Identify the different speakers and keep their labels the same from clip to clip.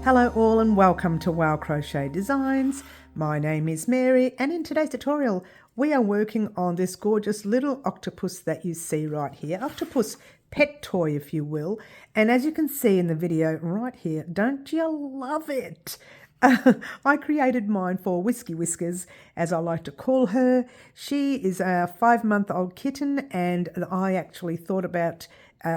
Speaker 1: Hello all and welcome to Wow Crochet Designs. My name is Mary and in today's tutorial we are working on this gorgeous little octopus that you see right here. Octopus pet toy, if you will. And as you can see in the video right here, don't you love it? I created mine for Whisky-Whiskers, as I like to call her. She is a 5-month-old kitten, and I actually thought about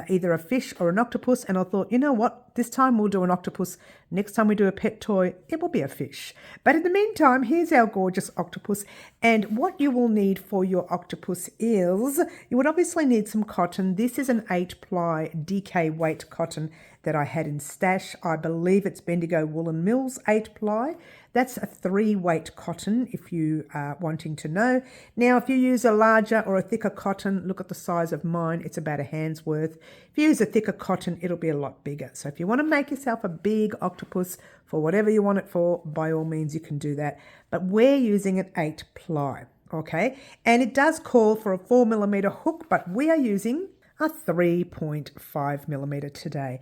Speaker 1: either a fish or an octopus, and I thought, you know what, this time we'll do an octopus. Next time we do a pet toy, it will be a fish. But in the meantime, here's our gorgeous octopus, and what you will need for your octopus is, you would obviously need some cotton. This is an 8-ply DK weight cotton that I had in stash. I believe it's Bendigo Woollen Mills 8-ply. That's a 3-weight cotton if you are wanting to know. Now, if you use a larger or a thicker cotton, look at the size of mine. It's about a hand's worth. If you use a thicker cotton, it'll be a lot bigger. So if you want to make yourself a big octopus for whatever you want it for, by all means, you can do that. But we're using an 8-ply, okay? And it does call for a 4mm hook, but we are using a 3.5mm today.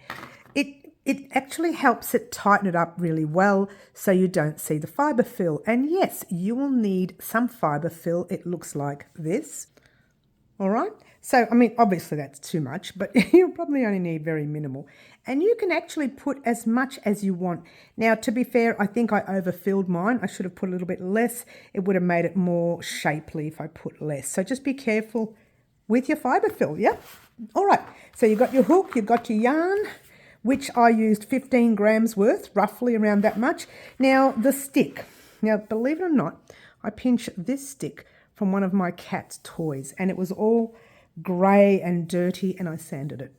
Speaker 1: It actually helps it tighten it up really well so you don't see the fibre fill. And yes, you will need some fibre fill. It looks like this. All right. So, I mean, obviously that's too much, but you'll probably only need very minimal. And you can actually put as much as you want. Now, to be fair, I think I overfilled mine. I should have put a little bit less. It would have made it more shapely if I put less. So just be careful with your fibre fill, yeah? All right. So you've got your hook, you've got your yarn, which I used 15 grams worth, roughly around that much. Now, the stick. Now, believe it or not, I pinched this stick from one of my cat's toys, and it was all grey and dirty, and I sanded it.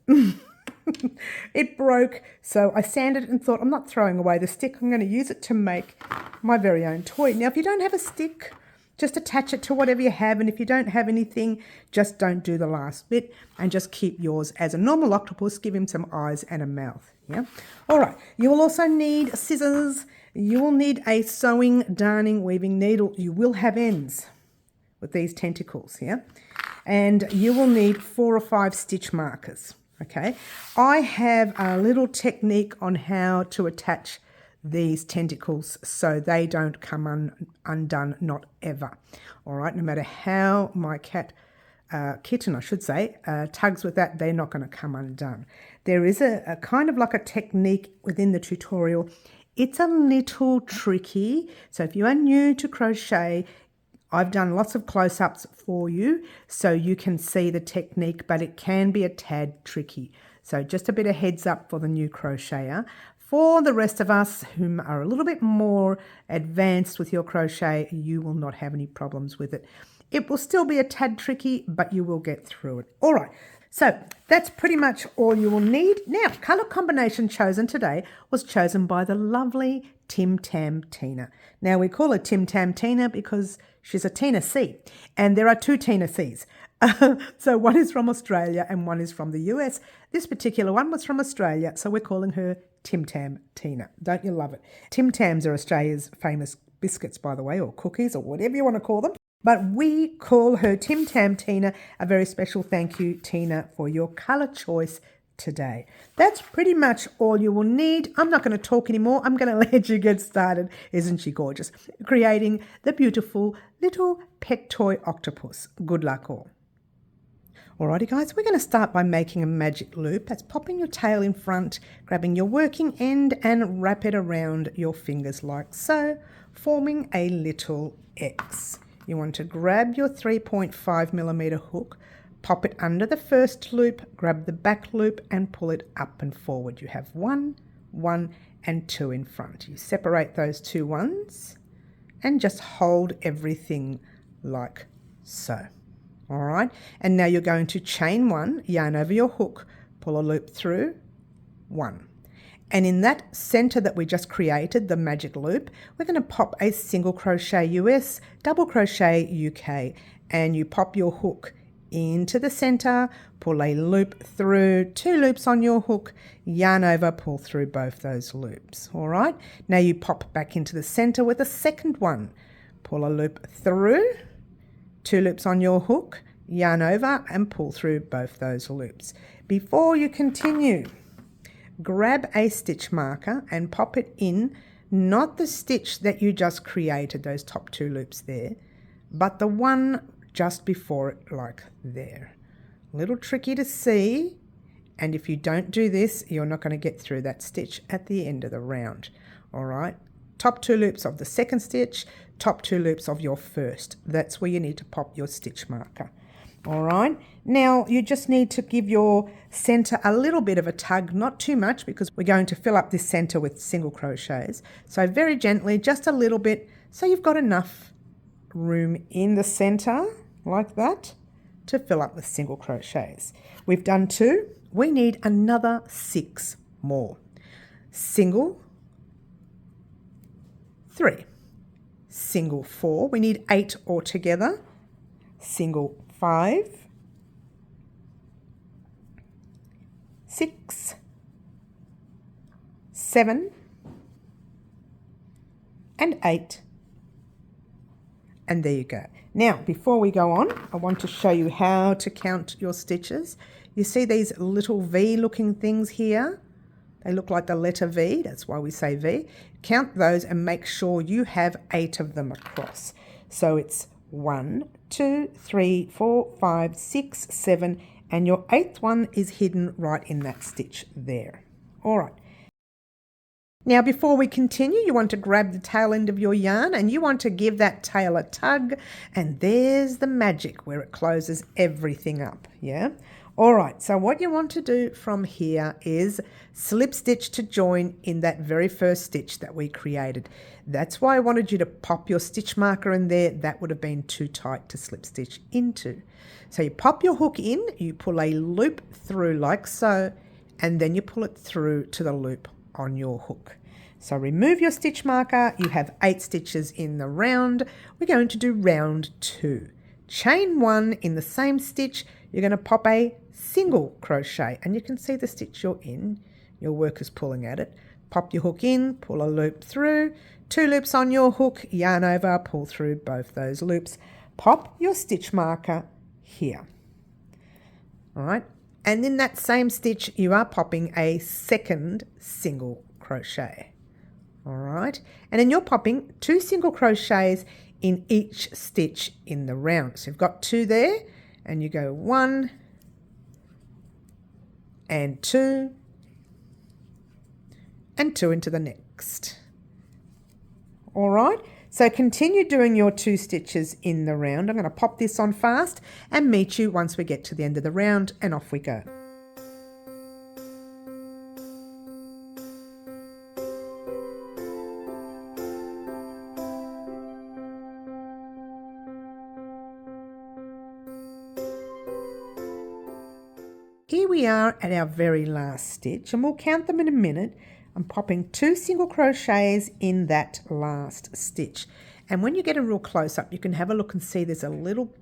Speaker 1: It broke, so I sanded it and thought, I'm not throwing away the stick. I'm going to use it to make my very own toy. Now, if you don't have a stick, just attach it to whatever you have, and if you don't have anything, just don't do the last bit and just keep yours as a normal octopus. Give him some eyes and a mouth, yeah? All right, you will also need scissors. You will need a sewing, darning, weaving needle. You will have ends with these tentacles, yeah? And you will need 4 or 5 stitch markers, okay? I have a little technique on how to attach these tentacles so they don't come undone, not ever. All right, no matter how my kitten, I should say, tugs with that, they're not going to come undone. There is a kind of like a technique within the tutorial. It's a little tricky, so if you are new to crochet, I've done lots of close-ups for you so you can see the technique, but it can be a tad tricky. So just a bit of heads up for the new crocheter. For the rest of us whom are a little bit more advanced with your crochet, you will not have any problems with it. It will still be a tad tricky, but you will get through it. All right, so that's pretty much all you will need. Now, colour combination chosen today was chosen by the lovely Tim Tam Tina. Now, we call her Tim Tam Tina because she's a Tina C, and there are 2 Tina Cs. So one is from Australia and one is from the US. This particular one was from Australia, so we're calling her Tim Tam Tina. Don't you love it? Tim Tams are Australia's famous biscuits, by the way, or cookies, or whatever you want to call them. But we call her Tim Tam Tina. A very special thank you, Tina, for your colour choice today. That's pretty much all you will need. I'm not going to talk anymore. I'm going to let you get started. Isn't she gorgeous? Creating the beautiful little pet toy octopus. Good luck all. Alrighty guys, we're going to start by making a magic loop. That's popping your tail in front, grabbing your working end and wrap it around your fingers like so, forming a little X. You want to grab your 3.5mm hook, pop it under the first loop, grab the back loop and pull it up and forward. You have 1, 1 and 2 in front. You separate those 2 ones and just hold everything like so. All right, and now you're going to chain 1, yarn over your hook, pull a loop through, 1. And in that center that we just created, the magic loop, we're going to pop a single crochet US, double crochet UK, and you pop your hook into the center, pull a loop through, 2 loops on your hook, yarn over, pull through both those loops. All right, now you pop back into the center with a second one, pull a loop through, 2 loops on your hook, yarn over and pull through both those loops. Before you continue, grab a stitch marker and pop it in, not the stitch that you just created, those top 2 loops there, but the one just before it, like there. A little tricky to see, and if you don't do this, you're not going to get through that stitch at the end of the round. All right, top 2 loops of the second stitch, top 2 loops of your first. That's where you need to pop your stitch marker. All right, now you just need to give your center a little bit of a tug, not too much, because we're going to fill up this center with single crochets. So very gently, just a little bit, so you've got enough room in the center like that to fill up with single crochets. We've done 2. We need another 6 more. Single 3, single 4, we need 8 altogether, single 5, 6, 7 and 8, and there you go. Now before we go on, I want to show you how to count your stitches. You see these little V looking things here? They look like the letter V, that's why we say V. Count those and make sure you have 8 of them across. So it's 1, 2, 3, 4, 5, 6, 7, and your 8th one is hidden right in that stitch there. All right. Now before we continue, you want to grab the tail end of your yarn and you want to give that tail a tug, and there's the magic where it closes everything up, yeah? All right, so what you want to do from here is slip stitch to join in that very first stitch that we created. That's why I wanted you to pop your stitch marker in there. That would have been too tight to slip stitch into. So you pop your hook in, you pull a loop through like so, and then you pull it through to the loop on your hook. So remove your stitch marker. You have 8 stitches in the round. We're going to do round 2. Chain 1 in the same stitch. You're going to pop a single crochet, and you can see the stitch you're in. Your worker's pulling at it. Pop your hook in, pull a loop through, 2 loops on your hook, yarn over, pull through both those loops. Pop your stitch marker here. All right, and in that same stitch you are popping a second single crochet. All right, and then you're popping 2 single crochets in each stitch in the round. So you've got 2 there, and you go 1 and 2 and 2 into the next. All right, so continue doing your 2 stitches in the round. I'm going to pop this on fast and meet you once we get to the end of the round, and off we go. Here we are at our very last stitch, and we'll count them in a minute. I'm popping 2 single crochets in that last stitch, and when you get a real close up you can have a look and see there's a little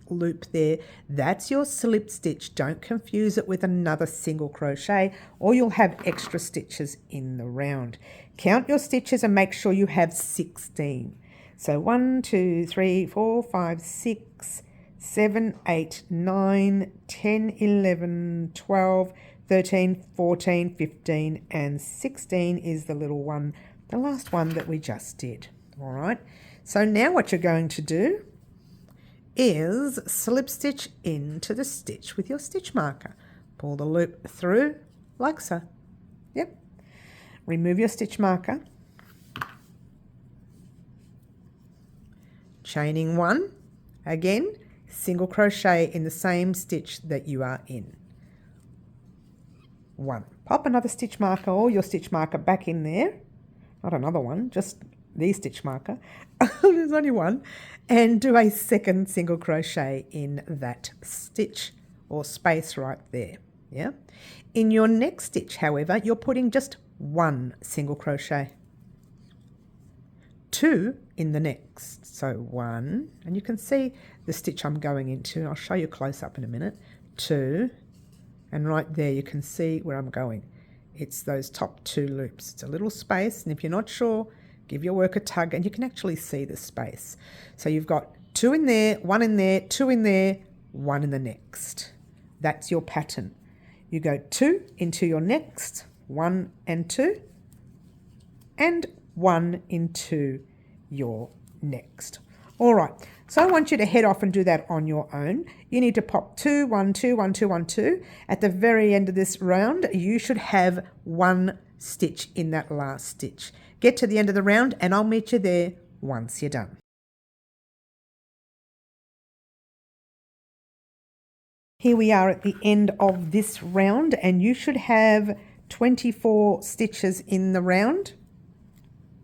Speaker 1: loop there. That's your slip stitch. Don't confuse it with another single crochet or you'll have extra stitches in the round. Count your stitches and make sure you have 16. So 1, 2, 3, 4, 5, 6, 7, 8, 9, 10, 11, 12, 13, 14, 15 and 16 is the little one, the last one that we just did. All right, so now what you're going to do is slip stitch into the stitch with your stitch marker. Pull the loop through like so. Yep. Remove your stitch marker. Chaining 1, again, single crochet in the same stitch that you are in. 1. Pop another stitch marker or your stitch marker back in there. Not another one, just the stitch marker. There's only one. And do a second single crochet in that stitch or space right there. Yeah. In your next stitch, however, you're putting just 1 single crochet. 2 in the next. So 1, and you can see the stitch I'm going into. I'll show you close up in a minute. 2, and right there you can see where I'm going. It's those top 2 loops. It's a little space, and if you're not sure, give your work a tug and you can actually see the space. So you've got 2 in there, 1 in there, 2 in there, 1 in the next. That's your pattern. You go 2 into your next, 1 and 2, and 1 into your next. All right, so I want you to head off and do that on your own. You need to pop 2, 1, 2, 1, 2, 1, 2. At the very end of this round, you should have 1 stitch in that last stitch. Get to the end of the round and I'll meet you there once you're done. Here we are at the end of this round and you should have 24 stitches in the round.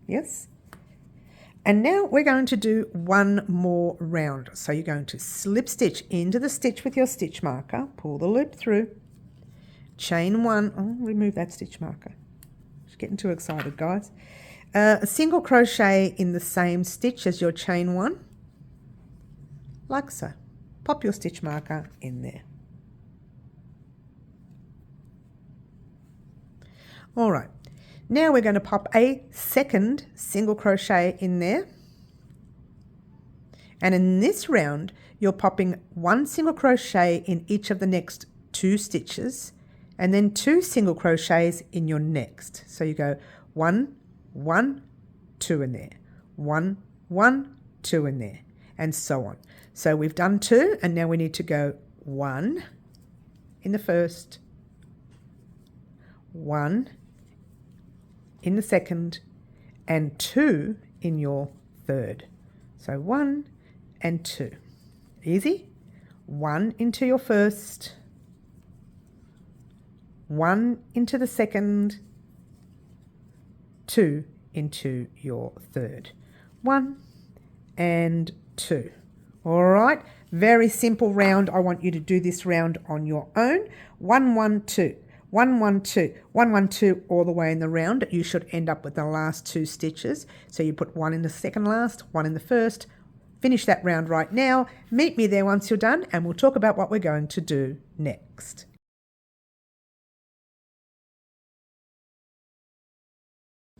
Speaker 1: Yes. And now we're going to do one more round. So you're going to slip stitch into the stitch with your stitch marker, pull the loop through, chain 1, oh, remove that stitch marker. Just getting too excited, guys. A single crochet in the same stitch as your chain 1, like so. Pop your stitch marker in there. All right. Now we're going to pop a second single crochet in there. And in this round, you're popping 1 single crochet in each of the next 2 stitches and then 2 single crochets in your next. So you go 1, 1, 2 in there, 1, 1, 2 in there, and so on. So we've done 2 and now we need to go 1 in the first, 1 in the second, and 2 in your third. So 1 and 2. Easy. 1 into your first, 1 into the second, 2 into your third. 1 and 2. All right. Very simple round. I want you to do this round on your own. 1, 1, 2. 1, 1, 2, 1, 1, 2 all the way in the round. You should end up with the last 2 stitches. So you put 1 in the second last, 1 in the first. Finish that round right now. Meet me there once you're done and we'll talk about what we're going to do next.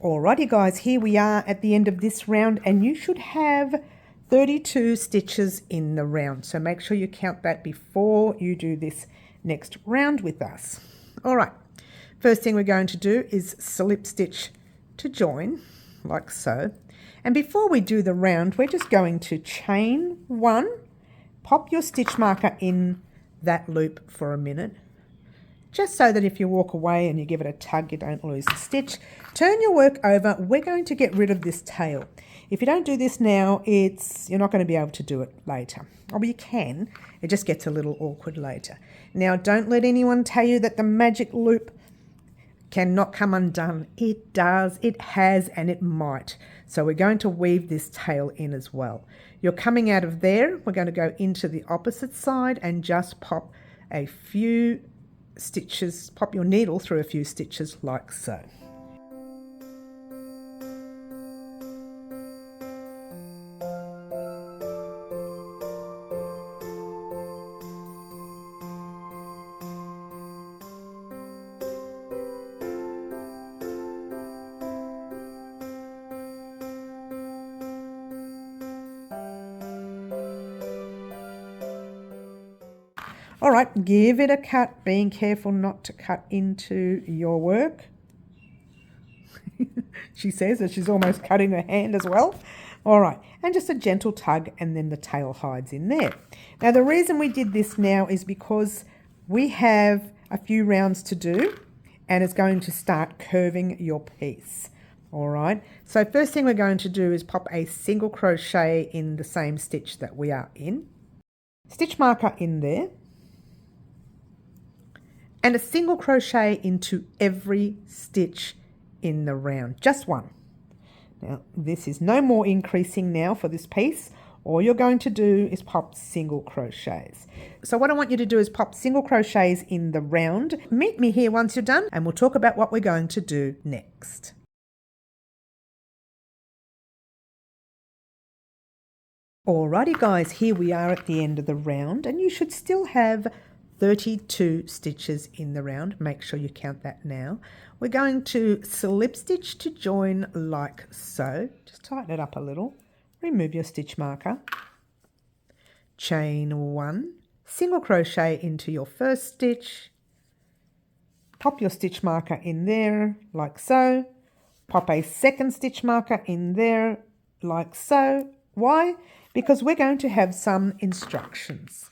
Speaker 1: Alrighty guys, here we are at the end of this round and you should have 32 stitches in the round. So make sure you count that before you do this next round with us. All right, first thing we're going to do is slip stitch to join, like so. And before we do the round, we're just going to chain 1, pop your stitch marker in that loop for a minute, just so that if you walk away and you give it a tug, you don't lose the stitch. Turn your work over. We're going to get rid of this tail. If you don't do this now, you're not going to be able to do it later. Or you can, it just gets a little awkward later. Now, don't let anyone tell you that the magic loop cannot come undone. It does, it has, and it might. So we're going to weave this tail in as well. You're coming out of there. We're going to go into the opposite side and just pop a few stitches, pop your needle through a few stitches like so. All right, give it a cut, being careful not to cut into your work. She says that she's almost cutting her hand as well. All right, and just a gentle tug and then the tail hides in there. Now the reason we did this now is because we have a few rounds to do and it's going to start curving your piece. All right, so first thing we're going to do is pop a single crochet in the same stitch that we are in. Stitch marker in there. And a single crochet into every stitch in the round, just 1. Now this is no more increasing now for this piece. All you're going to do is pop single crochets. So what I want you to do is pop single crochets in the round. Meet me here once you're done and we'll talk about what we're going to do next. Alrighty guys, here we are at the end of the round and you should still have 32 stitches in the round. Make sure you count that now. We're going to slip stitch to join like so. Just tighten it up a little. Remove your stitch marker. Chain 1, single crochet into your first stitch, Pop your stitch marker in there like so. Pop a second stitch marker in there like so. Why? Because we're going to have some instructions.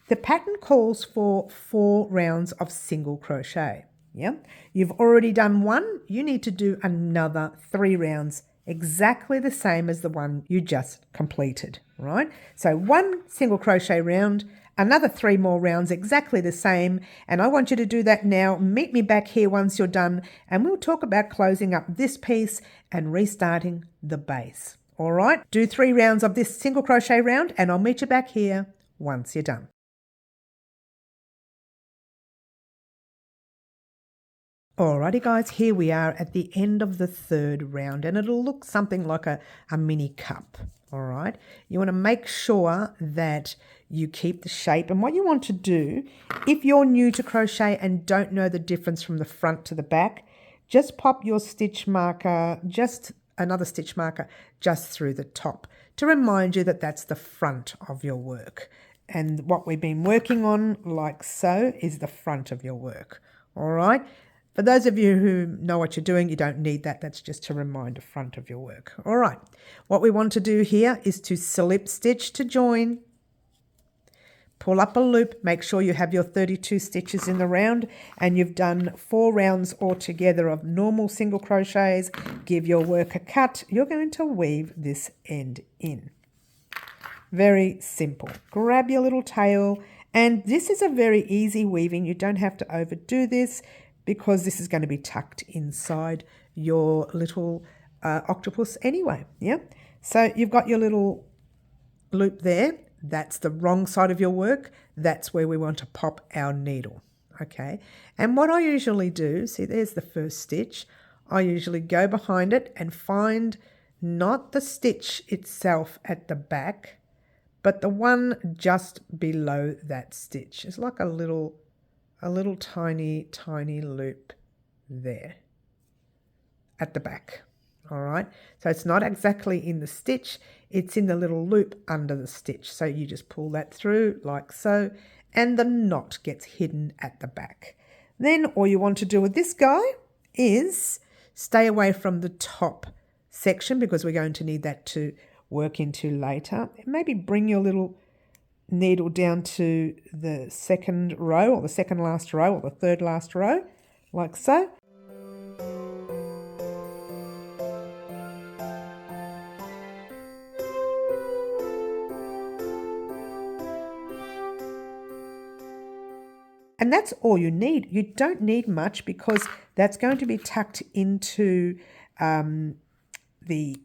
Speaker 1: The pattern calls for 4 rounds of single crochet. Yeah, you've already done 1. You need to do another 3 rounds, exactly the same as the one you just completed, right? So 1 single crochet round, another 3 more rounds, exactly the same. And I want you to do that now. Meet me back here once you're done, and we'll talk about closing up this piece and restarting the base. All right, do 3 rounds of this single crochet round, and I'll meet you back here once you're done. Alrighty guys, here we are at the end of the 3rd round, and it'll look something like a mini cup. Alright, you want to make sure that you keep the shape, and what you want to do, if you're new to crochet and don't know the difference from the front to the back, just pop your stitch marker, just another stitch marker just through the top to remind you that that's the front of your work. And what we've been working on, like so, is the front of your work. Alright. For those of you who know what you're doing, you don't need that. That's just to remind the front of your work. All right. What we want to do here is to slip stitch to join. Pull up a loop. Make sure you have your 32 stitches in the round, and you've done 4 rounds altogether of normal single crochets. Give your work a cut. You're going to weave this end in. Very simple. Grab your little tail, and this is a very easy weaving. You don't have to overdo this, because this is going to be tucked inside your little octopus anyway, yeah? So you've got your little loop there. That's the wrong side of your work. That's where we want to pop our needle, okay? And what I usually do, see there's the first stitch. I usually go behind it and find not the stitch itself at the back, but the one just below that stitch. It's like a little tiny loop there at the back. All right, so it's not exactly in the stitch, it's in the little loop under the stitch. So you just pull that through like so, and the knot gets hidden at the back. Then all you want to do with this guy is stay away from the top section, because we're going to need that to work into later. Maybe bring your little needle down to the 2nd row, or the 2nd last row, or the 3rd last row, like so. And that's all you need. You don't need much, because that's going to be tucked into the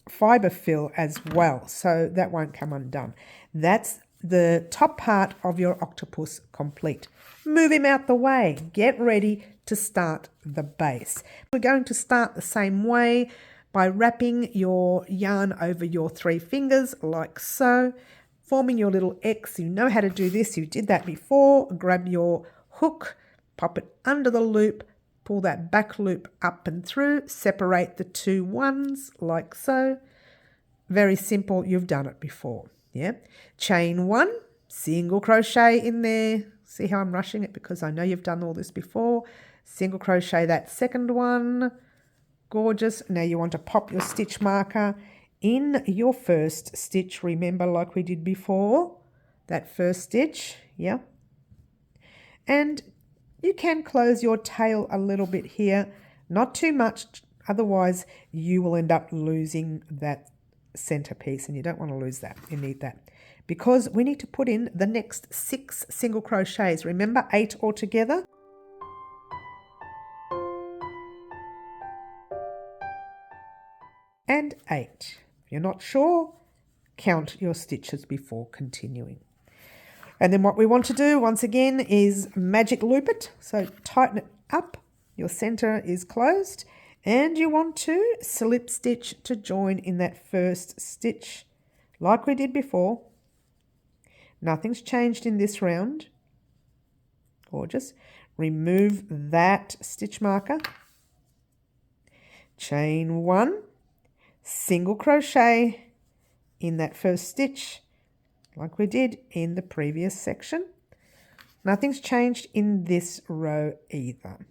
Speaker 1: fibre fill as well, so that won't come undone. That's the top part of your octopus complete. Move him out the way. Get ready to start the base. We're going to start the same way by wrapping your yarn over your 3 fingers like so, forming your little X. You know how to do this. You did that before. Grab your hook, pop it under the loop, pull that back loop up and through, separate the 2 ones like so. Very simple. You've done it before. Yeah, chain 1, single crochet in there. See how I'm rushing it, because I know you've done all this before. Single crochet that 2nd one. Gorgeous. Now you want to pop your stitch marker in your 1st stitch. Remember, like we did before, that 1st stitch, yeah. And you can close your tail a little bit here, not too much, otherwise you will end up losing that centerpiece, and you don't want to lose that. You need that, because we need to put in the next 6 single crochets. Remember, 8 altogether. And 8. If you're not sure, count your stitches before continuing. And then what we want to do once again is magic loop it. So tighten it up. Your center is closed. And you want to slip stitch to join in that 1st stitch like we did before. Nothing's changed in this round. Gorgeous. Remove that stitch marker. Chain 1, single crochet in that 1st stitch like we did in the previous section. Nothing's changed in this row either.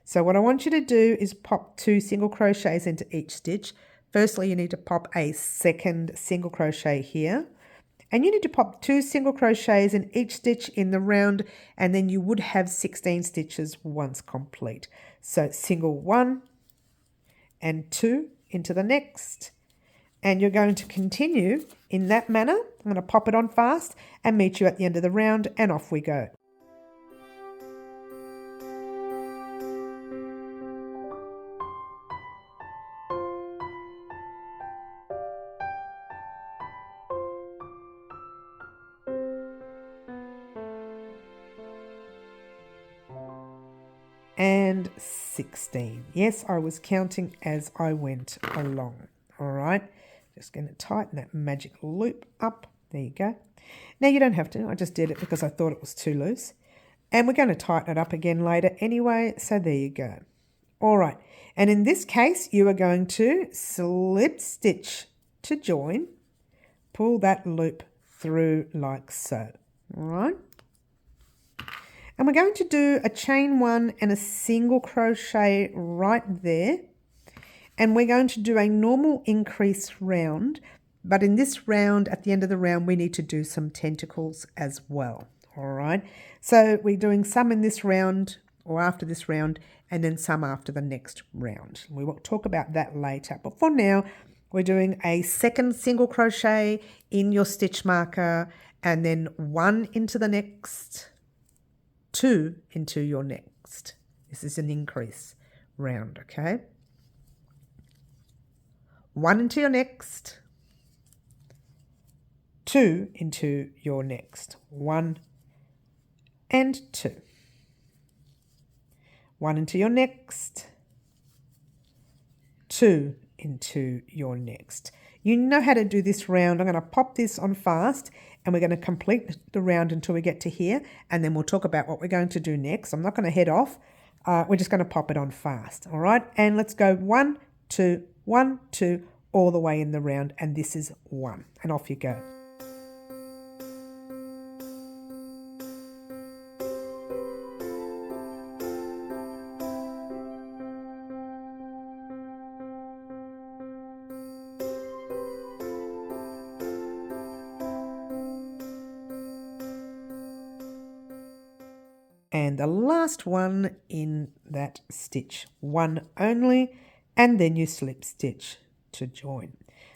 Speaker 1: So what I want you to do is pop 2 single crochets into each stitch. Firstly, you need to pop a second single crochet here. And you need to pop 2 single crochets in each stitch in the round, and then you would have 16 stitches once complete. So single 1 and 2 into the next. And you're going to continue in that manner. I'm going to pop it on fast and meet you at the end of the round, and off we go. And 16. Yes, I was counting as I went along. All right, just going to tighten that magic loop up. There you go. Now you don't have to. I just did it because I thought it was too loose. And we're going to tighten it up again later anyway. So there you go. All right. And in this case, you are going to slip stitch to join. Pull that loop through like so. All right. And we're going to do a chain 1 and a single crochet right there. And we're going to do a normal increase round. But in this round, at the end of the round, we need to do some tentacles as well. All right. So we're doing some in this round or after this round, and then some after the next round. We will talk about that later. But for now, we're doing a second single crochet in your stitch marker, and then 1 into the next, 2 into your next. This is an increase round, okay? 1 into your next, 2 into your next. 1 and 2. 1 into your next, 2 into your next. You know how to do this round. I'm going to pop this on fast, and we're going to complete the round until we get to here, and then we'll talk about what we're going to do next. I'm not going to head off. We're just going to pop it on fast, all right? And let's go 1, 2, 1, 2, all the way in the round, and this is 1, and off you go. And the last one in that stitch, 1 only, and then you slip stitch to join.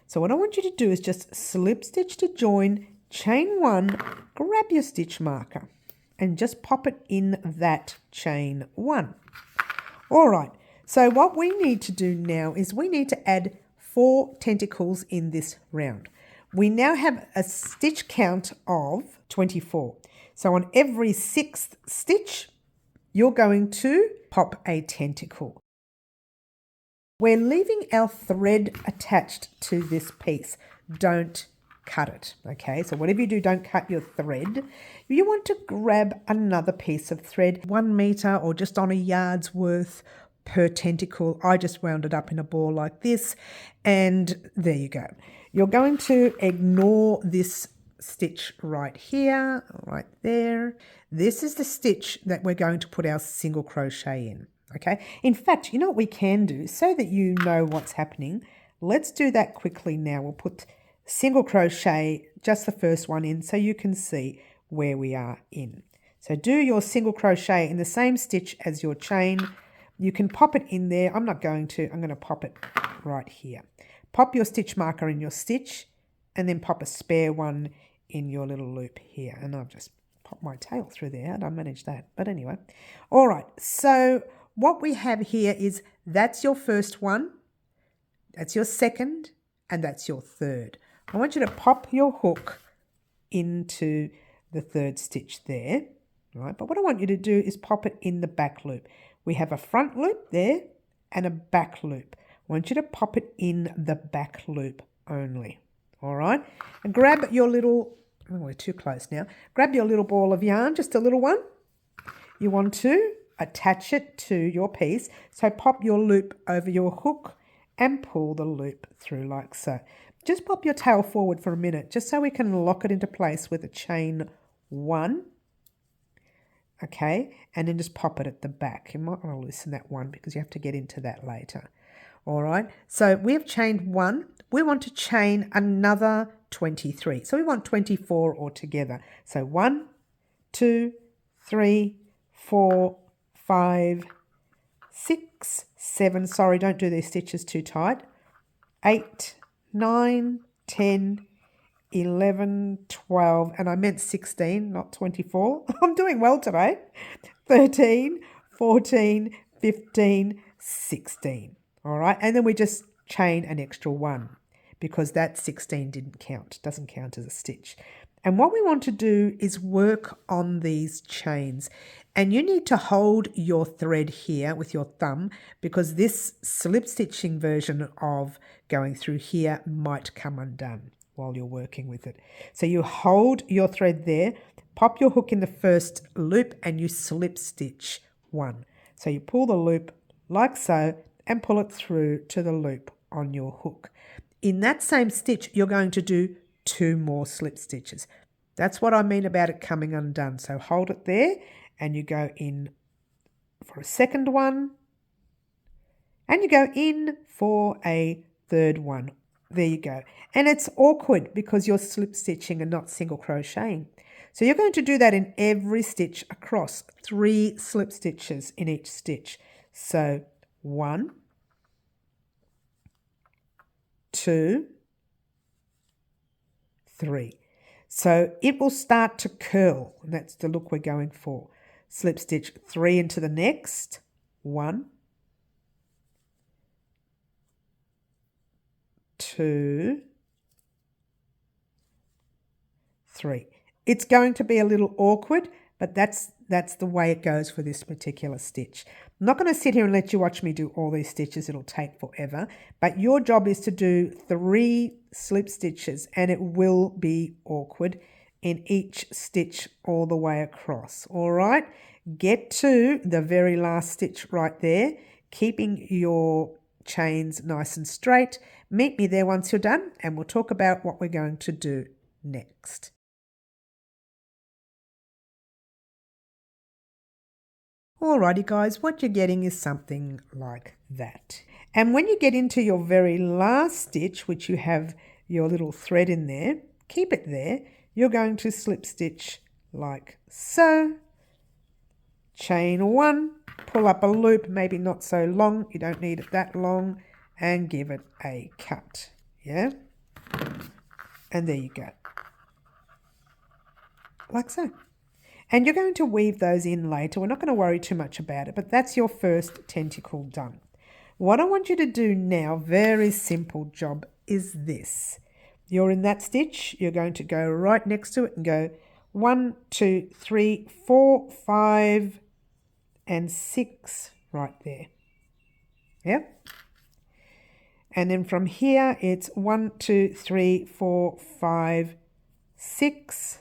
Speaker 1: So what I want you to do is just slip stitch to join, chain 1, grab your stitch marker and just pop it in that chain 1. All right, so what we need to do now is we need to add 4 tentacles in this round. We now have a stitch count of 24. So on every 6th stitch, you're going to pop a tentacle. We're leaving our thread attached to this piece. Don't cut it, okay? So whatever you do, don't cut your thread. You want to grab another piece of thread, 1 meter or just on a yard's worth per tentacle. I just wound it up in a ball like this, and there you go. You're going to ignore this stitch right here, right there. This is the stitch that we're going to put our single crochet in, okay? In fact, you know what we can do so that you know what's happening? Let's do that quickly now. We'll put single crochet, just the first one in, so you can see where we are in. So do your single crochet in the same stitch as your chain. You can pop it in there. I'm not going to. I'm going to pop it right here. Pop your stitch marker in your stitch, and then pop a spare one in your little loop here. And I've just popped my tail through there. How did I manage that? But anyway. All right. So what we have here is that's your first one, that's your second, and that's your third. I want you to pop your hook into the third stitch there. Right? But what I want you to do is pop it in the back loop. We have a front loop there and a back loop. I want you to pop it in the back loop only. All right? And grab your little, oh, we're too close now. Grab your little ball of yarn, just a little one. You want to attach it to your piece. So pop your loop over your hook and pull the loop through like so. Just pop your tail forward for a minute, just so we can lock it into place with a chain 1. okay, and then just pop it at the back. You might want to loosen that one because you have to get into that later. All right, so we have chained 1. We want to chain another 23. So we want 24 altogether. So 1, 2, 3, 4, 5, 6, 7. Sorry, don't do these stitches too tight. 8, 9, 10, 11, 12, and I meant 16, not 24. I'm doing well today. 13, 14, 15, 16. All right, and then we just chain an extra 1 because that 16 didn't count, doesn't count as a stitch. And what we want to do is work on these chains. And you need to hold your thread here with your thumb because this slip stitching version of going through here might come undone while you're working with it. So you hold your thread there, pop your hook in the first loop and you slip stitch 1. So you pull the loop like so and pull it through to the loop on your hook. In that same stitch, you're going to do 2 more slip stitches. That's what I mean about it coming undone. So hold it there and you go in for a second one and you go in for a third one. There you go. And it's awkward because you're slip stitching and not single crocheting. So you're going to do that in every stitch across, 3 slip stitches in each stitch. So 1, 2, 3. So it will start to curl, and that's the look we're going for. Slip stitch 3 into the next, 1, 2, 3. It's going to be a little awkward, but that's the way it goes for this particular stitch. I'm not going to sit here and let you watch me do all these stitches. It'll take forever, but your job is to do 3 slip stitches and it will be awkward in each stitch all the way across. All right, get to the very last stitch right there, keeping your chains nice and straight. Meet me there once you're done and we'll talk about what we're going to do next. Alrighty guys, what you're getting is something like that. And when you get into your very last stitch, which you have your little thread in there, keep it there. You're going to slip stitch like so. Chain 1, pull up a loop, maybe not so long, you don't need it that long, and give it a cut. Yeah? And there you go. Like so. And you're going to weave those in later. We're not going to worry too much about it, but that's your first tentacle done. What I want you to do now, very simple job, is this. You're in that stitch. You're going to go right next to it and go 1, 2, 3, 4, 5, and 6 right there. Yep. And then from here, it's 1, 2, 3, 4, 5, 6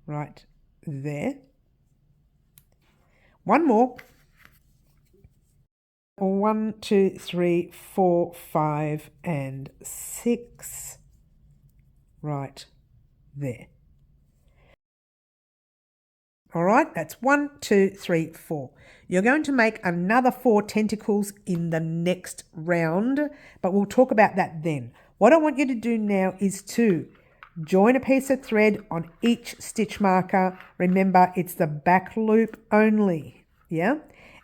Speaker 1: right there. One more. 1, 2, 3, 4, 5, and 6 right there. All right, that's 1, 2, 3, 4. You're going to make another 4 tentacles in the next round, but we'll talk about that then. What I want you to do now is to join a piece of thread on each stitch marker. Remember, it's the back loop only, yeah?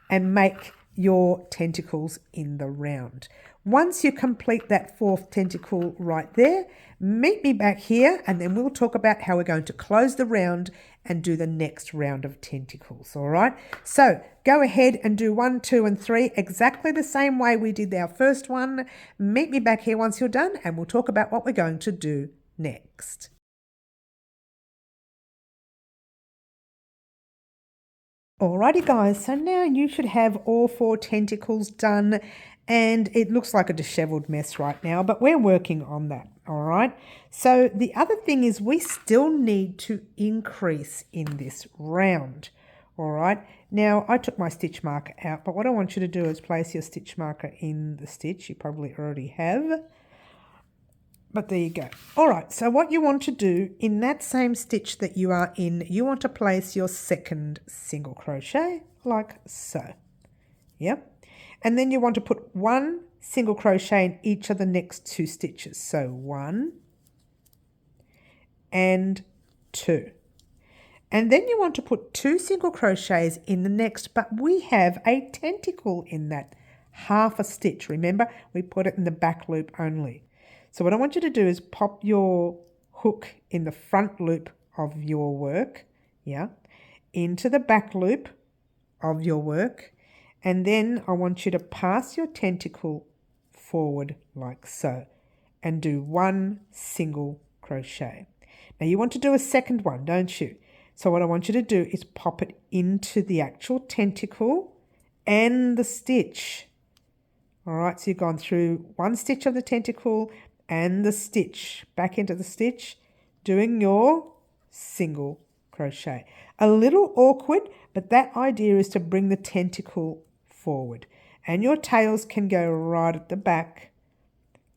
Speaker 1: And make your tentacles in the round. Once you complete that 4th tentacle right there, meet me back here and then we'll talk about how we're going to close the round and do the next round of tentacles, all right? So go ahead and do 1, 2, and 3 exactly the same way we did our first one. Meet me back here once you're done and we'll talk about what we're going to do next. Alrighty guys, so now you should have all 4 tentacles done and it looks like a disheveled mess right now, but we're working on that, alright? So the other thing is we still need to increase in this round, alright? Now I took my stitch marker out, but what I want you to do is place your stitch marker in the stitch. You probably already have. But there you go. All right, so what you want to do in that same stitch that you are in, you want to place your second single crochet like so. Yep. And then you want to put one single crochet in each of the next two stitches. So 1 and 2. And then you want to put 2 single crochets in the next, but we have a tentacle in that half a stitch. Remember, we put it in the back loop only. So what I want you to do is pop your hook in the front loop of your work, yeah, into the back loop of your work, and then I want you to pass your tentacle forward like so and do 1 single crochet. Now you want to do a second one, don't you? So what I want you to do is pop it into the actual tentacle and the stitch. All right, so you've gone through 1 stitch of the tentacle and the stitch, back into the stitch, doing your single crochet. A little awkward, but that idea is to bring the tentacle forward. And your tails can go right at the back,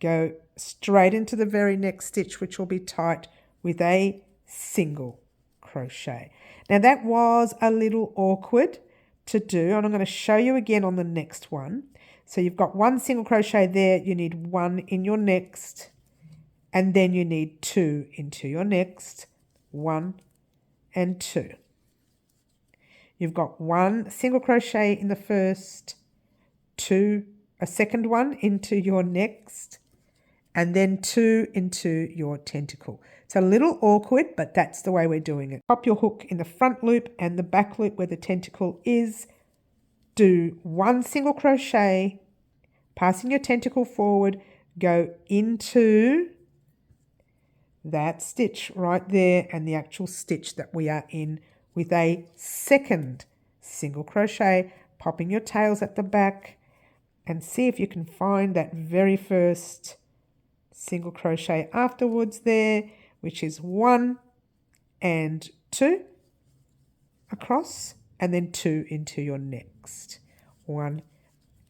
Speaker 1: go straight into the very next stitch, which will be tight with a single crochet. Now that was a little awkward to do, and I'm going to show you again on the next one. So you've got 1 single crochet there, you need 1 in your next, and then you need 2 into your next, 1 and 2. You've got 1 single crochet in the first, 2, a second one into your next, and then 2 into your tentacle. It's a little awkward, but that's the way we're doing it. Pop your hook in the front loop and the back loop where the tentacle is. Do 1 single crochet, passing your tentacle forward, go into that stitch right there and the actual stitch that we are in with a second single crochet, popping your tails at the back, and see if you can find that very first single crochet afterwards there, which is 1 and 2 across, and then 2 into your next, 1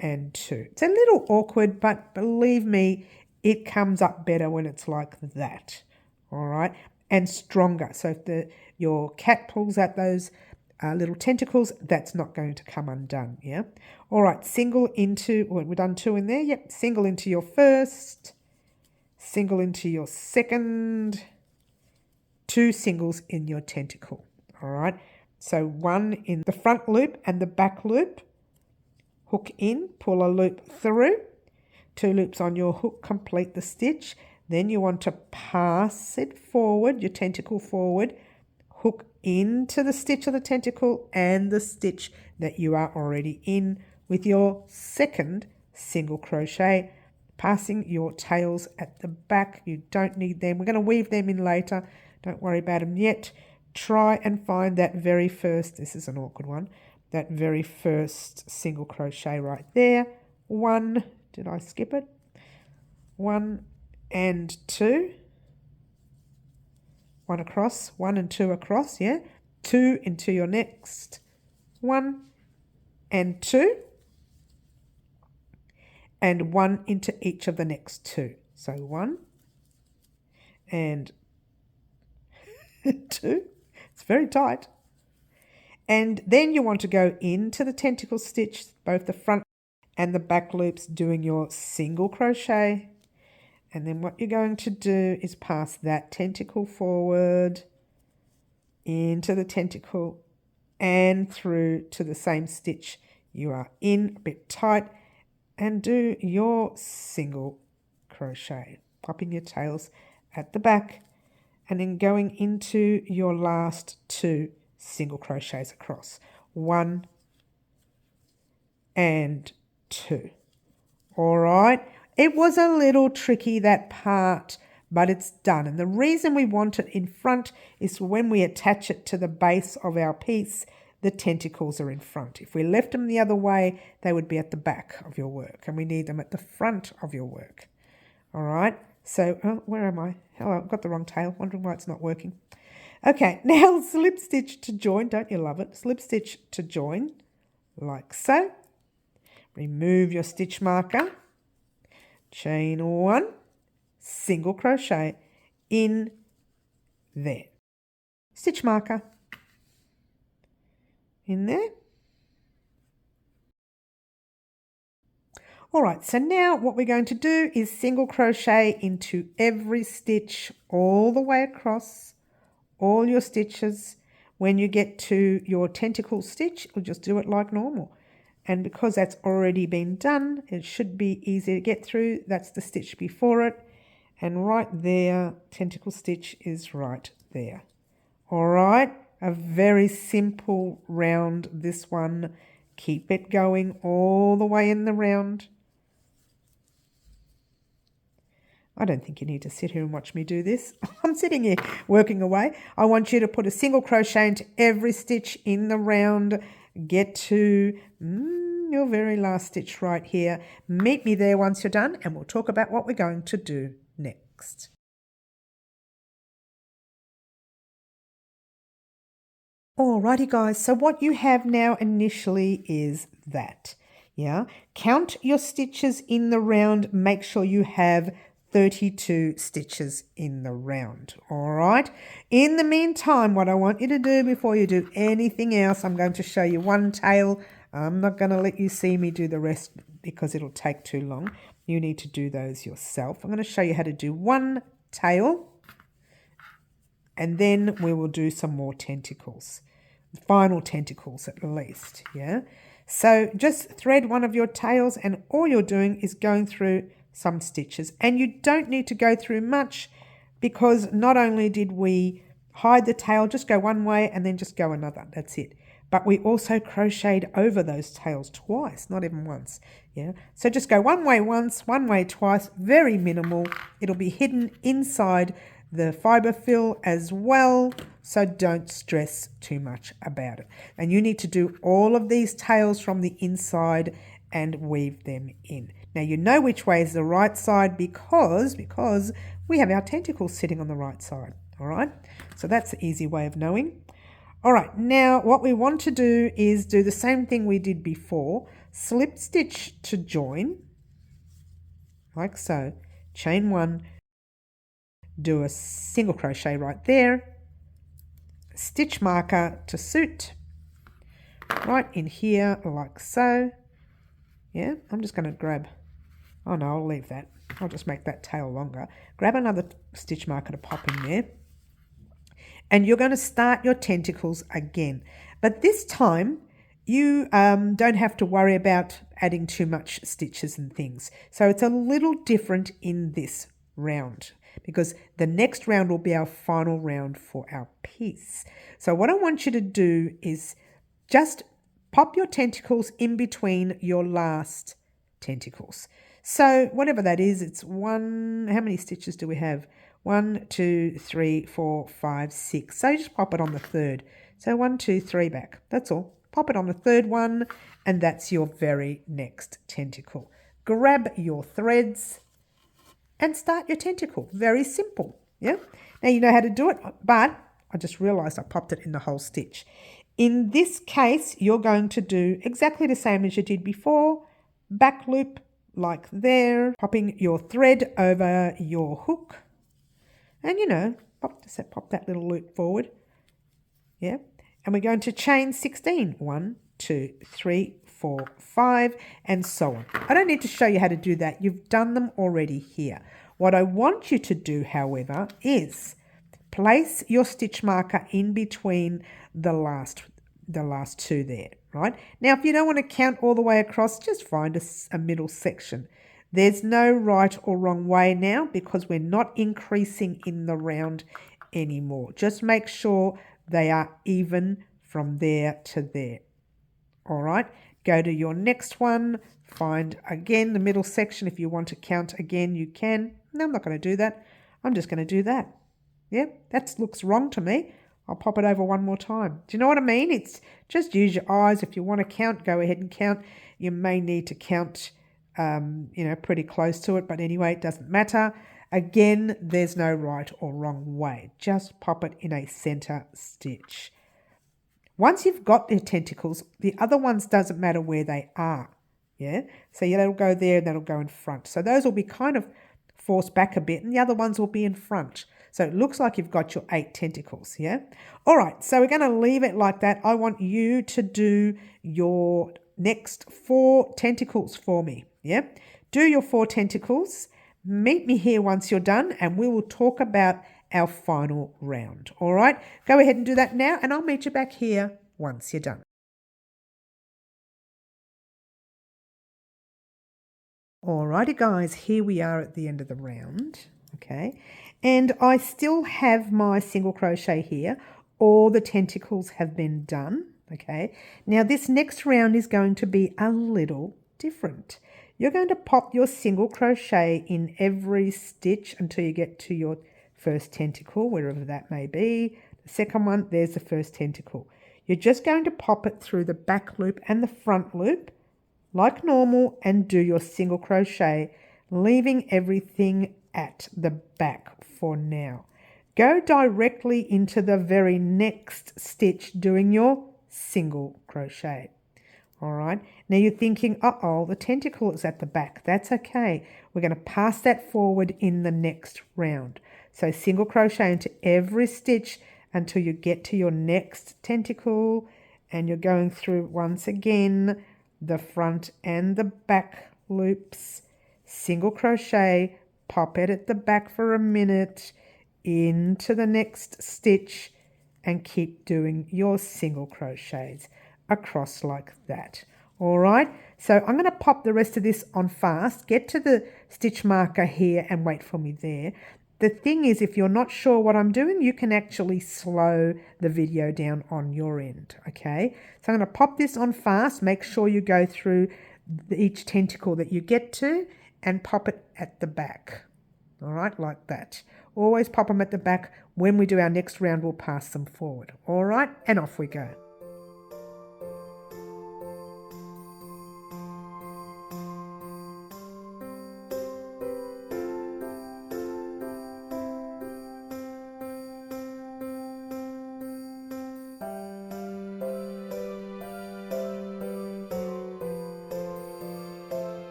Speaker 1: and 2. It's a little awkward, but believe me, it comes up better when it's like that. All right, and stronger. So if your cat pulls at those little tentacles, that's not going to come undone. Yeah. All right, single into, well, we've done 2 in there. Yep, single into your first, single into your second, 2 singles in your tentacle. All right, so 1 in the front loop and the back loop, hook in, pull a loop through, 2 loops on your hook, complete the stitch. Then you want to pass it forward, your tentacle forward, hook into the stitch of the tentacle and the stitch that you are already in with your second single crochet, passing your tails at the back. You don't need them. We're going to weave them in later. Don't worry about them yet. Try and find that very first, this is an awkward one, that very first single crochet right there. 1, did I skip it? 1 and 2, 1 across, 1 and 2 across, yeah, 2 into your next, 1 and 2, and 1 into each of the next 2. So 1 and 2, it's very tight. And then you want to go into the tentacle stitch, both the front and the back loops, doing your single crochet. And then what you're going to do is pass that tentacle forward into the tentacle and through to the same stitch you are in, a bit tight, and do your single crochet, popping your tails at the back and then going into your last 2 single crochets across, 1 and 2. All right. It was a little tricky, that part, but it's done. And the reason we want it in front is when we attach it to the base of our piece, the tentacles are in front. If we left them the other way, they would be at the back of your work, and we need them at the front of your work. All right, so where am I? Oh, I've got the wrong tail, wondering why it's not working. Okay, now slip stitch to join. Don't you love it? Slip stitch to join, like so. Remove your stitch marker. Chain 1, single crochet in there. Stitch marker in there. All right, so now what we're going to do is single crochet into every stitch all the way across, all your stitches. When you get to your tentacle stitch, you'll just do it like normal. And because that's already been done, it should be easy to get through. That's the stitch before it. And right there, tentacle stitch is right there. All right, a very simple round, this one. Keep it going all the way in the round. I don't think you need to sit here and watch me do this. I'm sitting here working away. I want you to put a single crochet into every stitch in the round. Get to your very last stitch right here. Meet me there once you're done and we'll talk about what we're going to do next. Alrighty guys, so what you have now initially is that. Yeah, count your stitches in the round. Make sure you have 32 stitches in the round. All right. In the meantime, what I want you to do before you do anything else, I'm going to show you one tail. I'm not going to let you see me do the rest because it'll take too long. You need to do those yourself. I'm going to show you how to do one tail and then we will do some more tentacles. Final tentacles at least. Yeah. So just thread one of your tails and all you're doing is going through some stitches, and you don't need to go through much because not only did we hide the tail, just go one way and then just go another, that's it, but we also crocheted over those tails twice, not even once. Yeah, so just go one way once, one way twice, very minimal. It'll be hidden inside the fiber fill as well, so don't stress too much about it. And you need to do all of these tails from the inside and weave them in. Now you know which way is the right side because we have our tentacles sitting on the right side. All right, so that's the easy way of knowing. All right, now what we want to do is do the same thing we did before. Slip stitch to join, like so. Chain one, do a single crochet right there. Stitch marker to suit, right in here, like so. Yeah, I'm just going to grab, oh no, I'll leave that. I'll just make that tail longer. Grab another stitch marker to pop in there. And you're going to start your tentacles again. But this time, you don't have to worry about adding too much stitches and things. So it's a little different in this round because the next round will be our final round for our piece. So what I want you to do is just pop your tentacles in between your last tentacles. So whatever that is, it's one, how many stitches do we have? 1, 2, 3, 4, 5, 6. So just pop it on the third. So 1, 2, 3 back. That's all. Pop it on the third one and that's your very next tentacle. Grab your threads and start your tentacle. Very simple. Yeah. Now you know how to do it, but I just realized I popped it in the whole stitch. In this case, you're going to do exactly the same as you did before. Back loop like there, popping your thread over your hook. And you know, pop that little loop forward. Yeah. And we're going to chain 16. 1, 2, 3, 4, 5, and so on. I don't need to show you how to do that. You've done them already here. What I want you to do, however, is place your stitch marker in between the last two there, right? Now, if you don't want to count all the way across, just find a middle section. There's no right or wrong way now because we're not increasing in the round anymore. Just make sure they are even from there to there. All right, go to your next one. Find again the middle section. If you want to count again, you can. No, I'm not going to do that. I'm just going to do that. Yeah, that looks wrong to me. I'll pop it over one more time. Do you know what I mean? It's just use your eyes. If you want to count, go ahead and count. You may need to count, pretty close to it. But anyway, it doesn't matter. Again, there's no right or wrong way. Just pop it in a center stitch. Once you've got the tentacles, the other ones doesn't matter where they are. Yeah, so that'll go there and that'll go in front. So those will be kind of force back a bit, and the other ones will be in front. So it looks like you've got your 8 tentacles, yeah? All right, so we're going to leave it like that. I want you to do your next 4 tentacles for me, yeah? Do your 4 tentacles. Meet me here once you're done, and we will talk about our final round, all right? Go ahead and do that now, and I'll meet you back here once you're done. Alrighty guys, here we are at the end of the round, okay? And I still have my single crochet here. All the tentacles have been done, okay? Now this next round is going to be a little different. You're going to pop your single crochet in every stitch until you get to your first tentacle, wherever that may be. The second one, there's the first tentacle. You're just going to pop it through the back loop and the front loop like normal and do your single crochet, leaving everything at the back for now. Go directly into the very next stitch doing your single crochet. All right, now you're thinking, uh-oh, the tentacle is at the back. That's okay. We're going to pass that forward in the next round. So single crochet into every stitch until you get to your next tentacle, and you're going through once again the front and the back loops, single crochet, pop it at the back for a minute, into the next stitch, and keep doing your single crochets across like that. All right, so I'm going to pop the rest of this on fast, get to the stitch marker here and wait for me there. The thing is, if you're not sure what I'm doing, you can actually slow the video down on your end, okay? So I'm going to pop this on fast, make sure you go through each tentacle that you get to and pop it at the back, all right, like that. Always pop them at the back. When we do our next round, we'll pass them forward, all right? And off we go.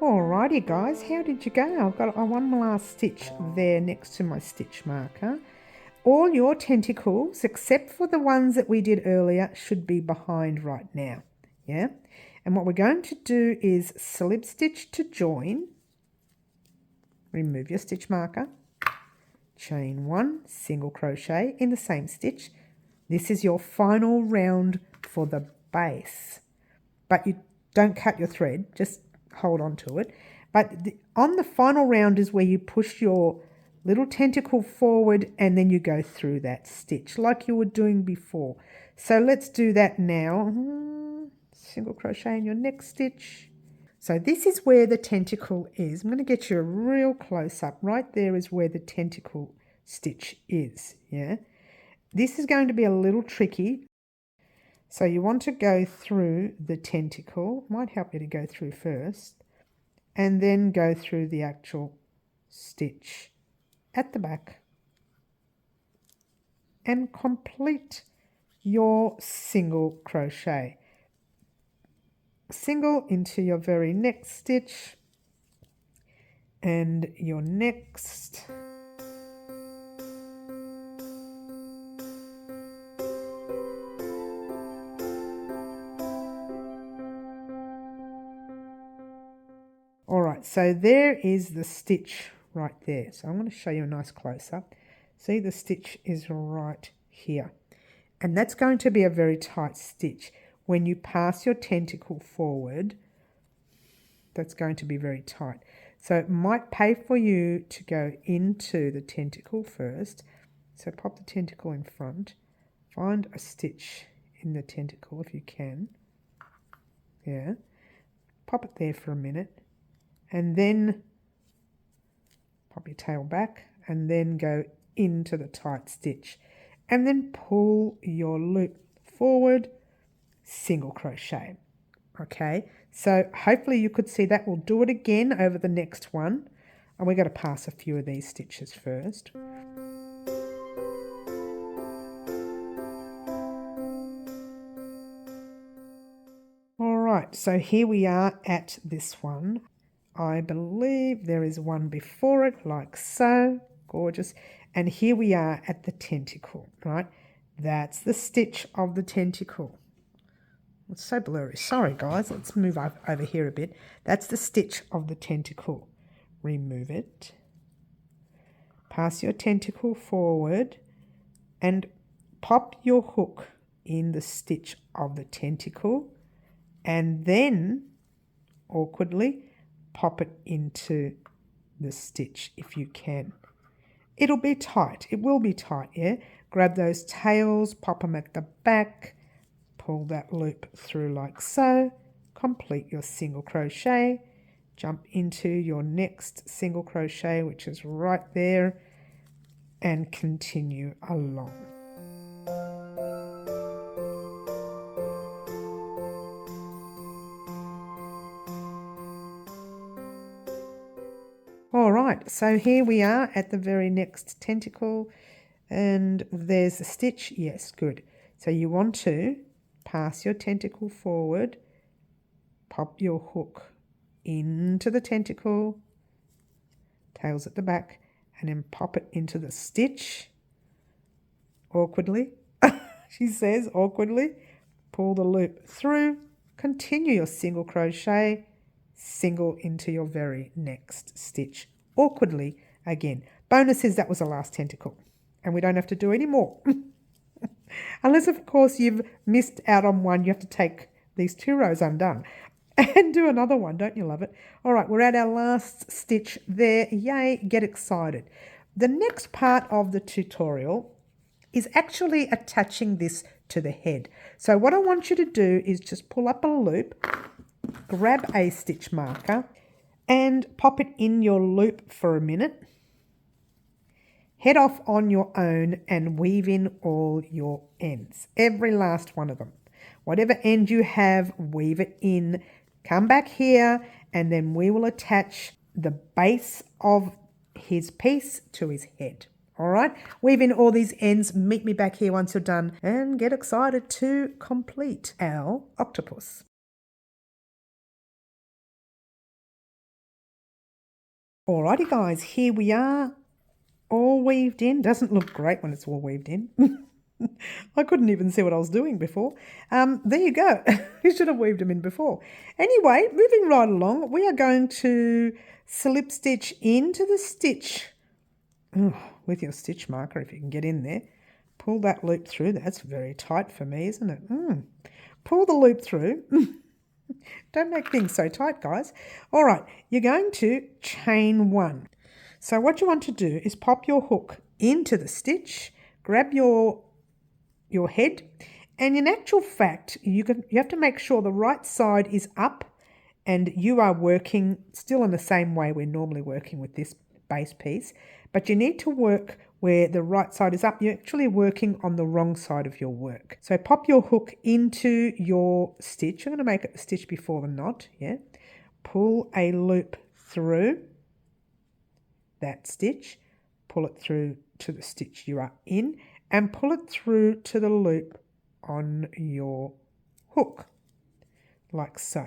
Speaker 1: Alrighty guys, how did you go? I've got one last stitch there next to my stitch marker. All your tentacles, except for the ones that we did earlier, should be behind right now, yeah? And what we're going to do is slip stitch to join, remove your stitch marker, chain 1, single crochet in the same stitch. This is your final round for the base, but you don't cut your thread, just hold on to it. But on the final round is where you push your little tentacle forward and then you go through that stitch like you were doing before. So let's do that now. Single crochet in your next stitch. So this is where the tentacle is. I'm going to get you a real close up. Right there is where the tentacle stitch is, yeah? This is going to be a little tricky. So you want to go through the tentacle, might help you to go through first, and then go through the actual stitch at the back and complete your single crochet. Single into your very next stitch and your next. Alright, so there is the stitch right there. So I'm going to show you a nice close-up. See, the stitch is right here. And that's going to be a very tight stitch. When you pass your tentacle forward, that's going to be very tight. So it might pay for you to go into the tentacle first. So pop the tentacle in front. Find a stitch in the tentacle if you can. Yeah. Pop it there for a minute. And then pop your tail back and then go into the tight stitch. And then pull your loop forward, single crochet. Okay, so hopefully you could see that. We'll do it again over the next one. And we're going to pass a few of these stitches first. All right, so here we are at this one. I believe there is one before it, like so. Gorgeous. And here we are at the tentacle, right? That's the stitch of the tentacle. It's so blurry. Sorry, guys. Let's move over here a bit. That's the stitch of the tentacle. Remove it. Pass your tentacle forward and pop your hook in the stitch of the tentacle and then, awkwardly, pop it into the stitch if you can. It'll be tight. It will be tight, yeah? Grab those tails, pop them at the back, pull that loop through like so, complete your single crochet, jump into your next single crochet, which is right there, and continue along. All right, so here we are at the very next tentacle, and there's a stitch. Yes, good. So you want to pass your tentacle forward, pop your hook into the tentacle, tails at the back, and then pop it into the stitch, awkwardly, she says, awkwardly, pull the loop through, continue your single crochet, single into your very next stitch, awkwardly again. Bonus is that was the last tentacle, and we don't have to do any more. Unless, of course, you've missed out on one, you have to take these 2 rows undone and do another one. Don't you love it? All right, we're at our last stitch there. Yay, get excited. The next part of the tutorial is actually attaching this to the head. So what I want you to do is just pull up a loop, grab a stitch marker and pop it in your loop for a minute. Head off on your own and weave in all your ends, every last one of them. Whatever end you have, weave it in. Come back here and then we will attach the base of his piece to his head. All right, weave in all these ends. Meet me back here once you're done and get excited to complete our octopus. Alrighty guys, here we are, all weaved in. Doesn't look great when it's all weaved in. I couldn't even see what I was doing before. There you go. You should have weaved them in before. Anyway, moving right along, we are going to slip stitch into the stitch. With your stitch marker, if you can get in there. Pull that loop through. That's very tight for me, isn't it? Pull the loop through. Don't make things so tight, guys. All right, you're going to chain 1. So what you want to do is pop your hook into the stitch, grab your head, and in actual fact, you have to make sure the right side is up and you are working still in the same way we're normally working with this base piece, but you need to work where the right side is up. You're actually working on the wrong side of your work. So pop your hook into your stitch. I'm going to make it the stitch before the knot, yeah. Pull a loop through that stitch, pull it through to the stitch you are in, and pull it through to the loop on your hook, like so.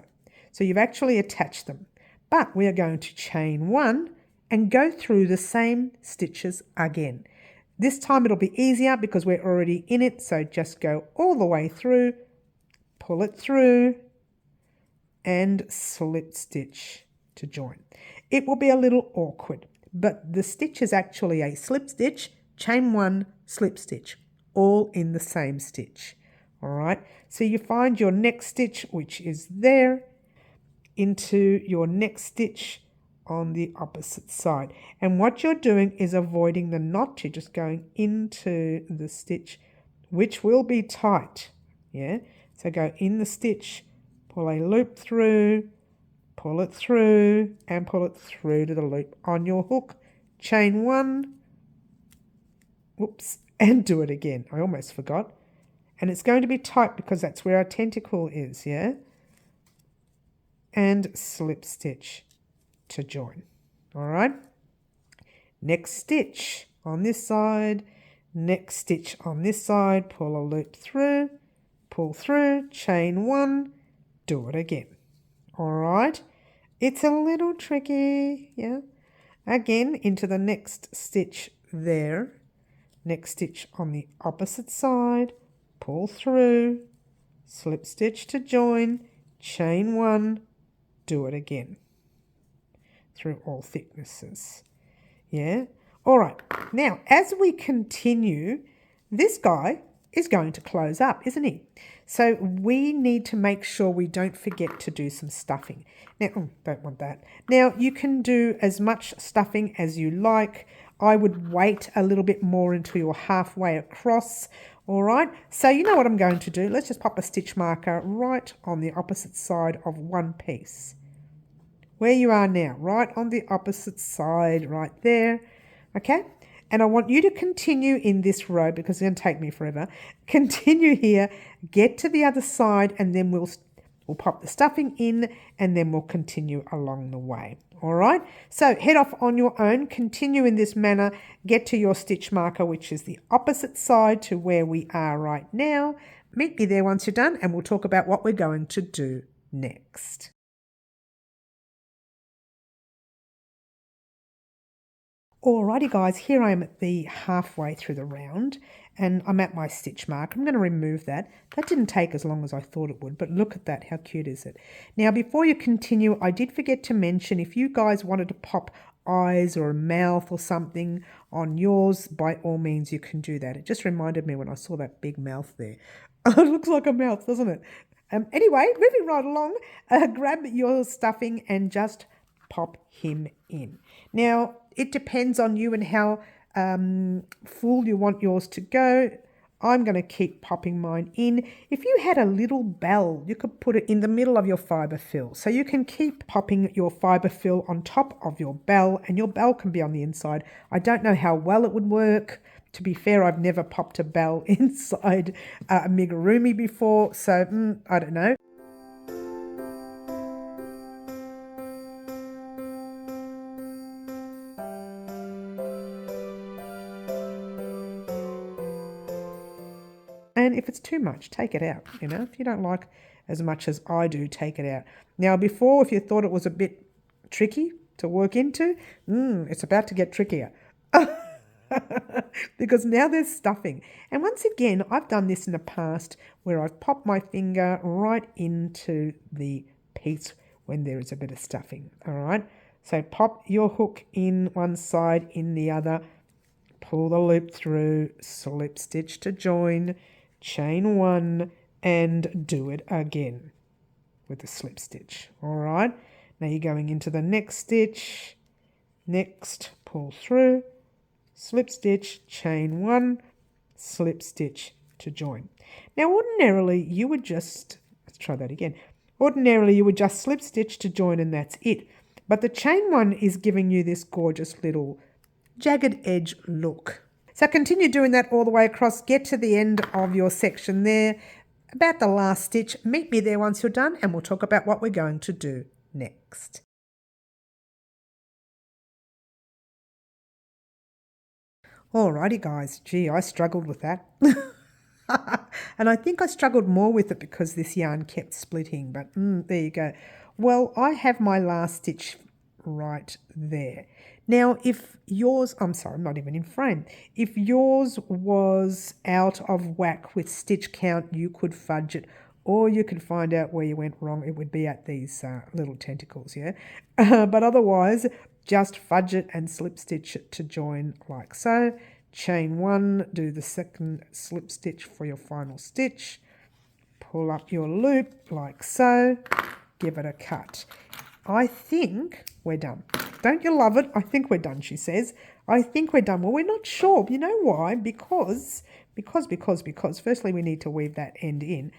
Speaker 1: So you've actually attached them, but we are going to chain 1 and go through the same stitches again. This time it'll be easier because we're already in it, so just go all the way through, pull it through, and slip stitch to join. It will be a little awkward, but the stitch is actually a slip stitch, chain 1, slip stitch, all in the same stitch. All right, so you find your next stitch, which is there, into your next stitch on the opposite side. And what you're doing is avoiding the knot. You're just going into the stitch, which will be tight. Yeah, so go in the stitch, pull a loop through, pull it through, and pull it through to the loop on your hook. Chain 1, whoops, and do it again. I almost forgot. And it's going to be tight because that's where our tentacle is, yeah? and slip stitch to join. All right. Next stitch on this side, next stitch on this side, pull a loop through, pull through, chain 1, do it again. All right. It's a little tricky, yeah. Again, into the next stitch there, next stitch on the opposite side, pull through, slip stitch to join, chain 1, do it again through all thicknesses. Yeah. All right. Now, as we continue, this guy is going to close up, isn't he? So we need to make sure we don't forget to do some stuffing. Now, don't want that. Now, you can do as much stuffing as you like. I would wait a little bit more until you're halfway across. All right. So you know what I'm going to do. Let's just pop a stitch marker right on the opposite side of one piece. Where you are now, right on the opposite side, right there. Okay. And I want you to continue in this row because it's going to take me forever. Continue here, get to the other side, and then we'll pop the stuffing in, and then we'll continue along the way. All right. So head off on your own, continue in this manner, get to your stitch marker, which is the opposite side to where we are right now. Meet me there once you're done, and we'll talk about what we're going to do next. Alrighty guys, here I am at the halfway through the round and I'm at my stitch mark. I'm going to remove that. That didn't take as long as I thought it would, but look at that, how cute is it? Now before you continue, I did forget to mention if you guys wanted to pop eyes or a mouth or something on yours, by all means you can do that. It just reminded me when I saw that big mouth there. It looks like a mouth, doesn't it? Anyway, moving right along, grab your stuffing and just pop him in. Now, it depends on you and how full you want yours to go. I'm going to keep popping mine in. If you had a little bell, you could put it in the middle of your fibre fill. So you can keep popping your fibre fill on top of your bell, and your bell can be on the inside. I don't know how well it would work. To be fair, I've never popped a bell inside a Amigurumi before, so I don't know. And if it's too much, take it out, you know. If you don't like as much as I do, take it out. Now, before, if you thought it was a bit tricky to work into, it's about to get trickier. Because now there's stuffing. And once again, I've done this in the past where I've popped my finger right into the piece when there is a bit of stuffing, all right? So pop your hook in one side, in the other, pull the loop through, slip stitch to join, chain 1, and do it again with the slip stitch. All right. Now you're going into the next stitch. Next, pull through, slip stitch, chain 1, slip stitch to join. Now ordinarily you would just, let's try that again. Ordinarily you would just slip stitch to join and that's it. But the chain 1 is giving you this gorgeous little jagged edge look. So continue doing that all the way across. Get to the end of your section there, about the last stitch. Meet me there once you're done and we'll talk about what we're going to do next. Alrighty guys, gee, I struggled with that. And I think I struggled more with it because this yarn kept splitting, but there you go. Well, I have my last stitch right there. Now, if yours, I'm sorry, I'm not even in frame. If yours was out of whack with stitch count, you could fudge it, or you could find out where you went wrong. It would be at these little tentacles, yeah? But otherwise, just fudge it and slip stitch it to join like so. Chain 1, do the second slip stitch for your final stitch. Pull up your loop like so. Give it a cut. I think we're done. Don't you love it? I think we're done, she says. I think we're done. Well, we're not sure. You know why? Because firstly we need to weave that end in.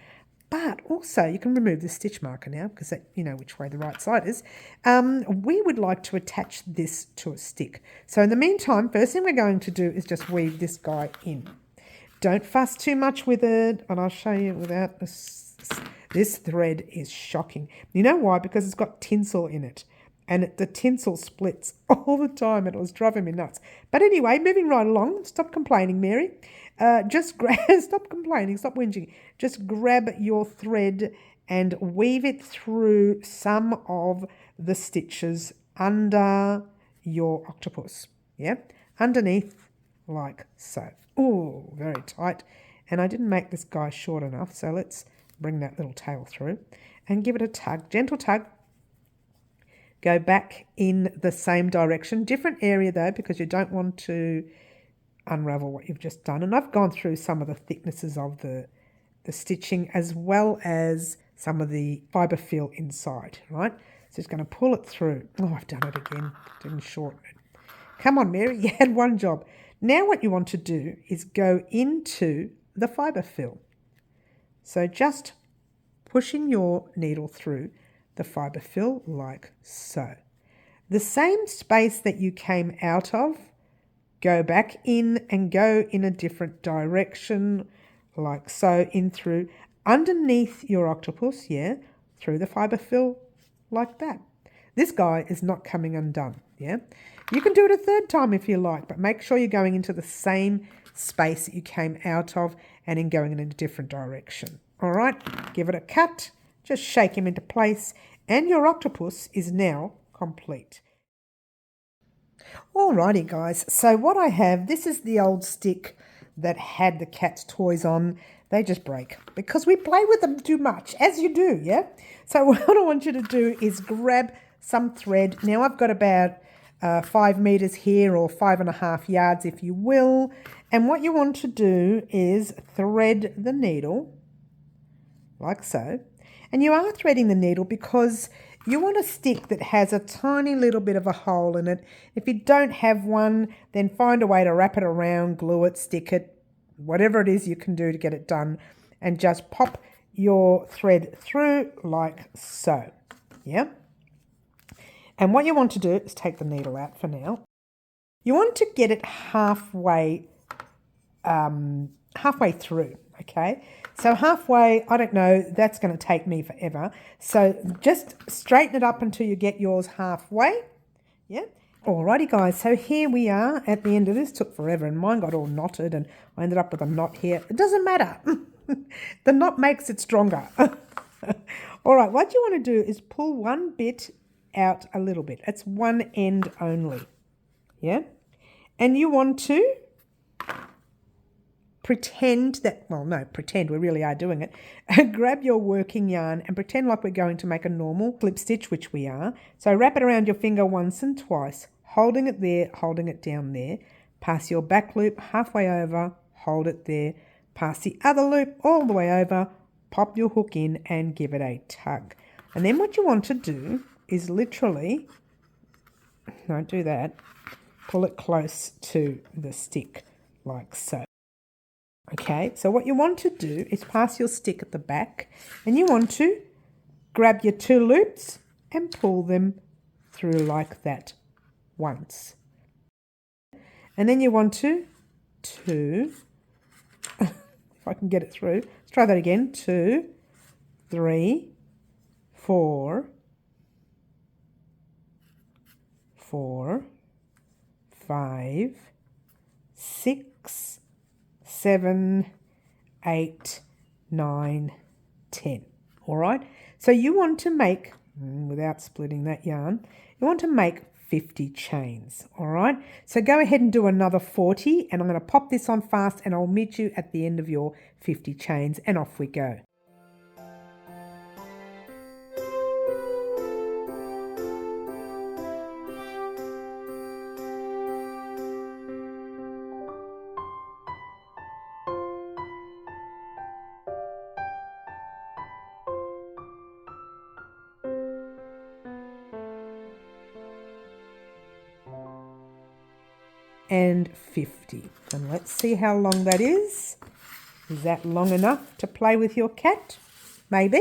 Speaker 1: But also you can remove the stitch marker now because that, you know which way the right side is. We would like to attach this to a stick. So in the meantime, first thing we're going to do is just weave this guy in. Don't fuss too much with it, and I'll show you without the This thread is shocking. You know why? Because it's got tinsel in it. And the tinsel splits all the time. And it was driving me nuts. But anyway, moving right along. Stop complaining, Mary. Stop complaining. Stop whinging. Just grab your thread and weave it through some of the stitches under your octopus. Yeah? Underneath, like so. Oh, very tight. And I didn't make this guy short enough. So let's bring that little tail through and give it a tug. Gentle tug. Go back in the same direction. Different area though, because you don't want to unravel what you've just done. And I've gone through some of the thicknesses of the stitching as well as some of the fibre fill inside, right? So just going to pull it through. Oh, I've done it again. Didn't shorten it. Come on, Mary, you had one job. Now what you want to do is go into the fibre fill. So just pushing your needle through the fibre fill like so. The same space that you came out of, go back in and go in a different direction like so, in through underneath your octopus, yeah, through the fibre fill like that. This guy is not coming undone, yeah. You can do it a third time if you like, but make sure you're going into the same space that you came out of and in going in a different direction. All right, give it a cut, just shake him into place, and your octopus is now complete. Alrighty guys, so what I have, this is the old stick that had the cat's toys on. They just break because we play with them too much, as you do, yeah? So what I want you to do is grab some thread. Now I've got about 5 meters here, or 5.5 yards if you will. And what you want to do is thread the needle like so. And you are threading the needle because you want a stick that has a tiny little bit of a hole in it. If you don't have one, then find a way to wrap it around, glue it, stick it, whatever it is you can do to get it done, and just pop your thread through like so. Yeah. And what you want to do is take the needle out for now. You want to get it halfway through, okay? So halfway, I don't know, that's going to take me forever. So just straighten it up until you get yours halfway. Yeah. Alrighty guys, so here we are at the end of this. Took forever and mine got all knotted and I ended up with a knot here. It doesn't matter. The knot makes it stronger. All right, what you want to do is pull one bit out a little bit. It's one end only. Yeah. And you want to pretend that, well, no, pretend we really are doing it. Grab your working yarn and pretend like we're going to make a normal slip stitch, which we are. So wrap it around your finger once and twice, holding it there, holding it down there. Pass your back loop halfway over, hold it there. Pass the other loop all the way over, pop your hook in and give it a tug. And then what you want to do is literally, don't do that, pull it close to the stick like so. Okay, so what you want to do is pass your stick at the back and you want to grab your 2 loops and pull them through like that once. And then you want to 2, if I can get it through, let's try that again, 2, 3, 4, 5, 6, 7, 8, 9, 10. All right. So you want to make, without splitting that yarn, you want to make 50 chains. All right. So go ahead and do another 40 and I'm going to pop this on fast and I'll meet you at the end of your 50 chains and off we go. And 50. And let's see how long that is. Is that long enough to play with your cat? Maybe.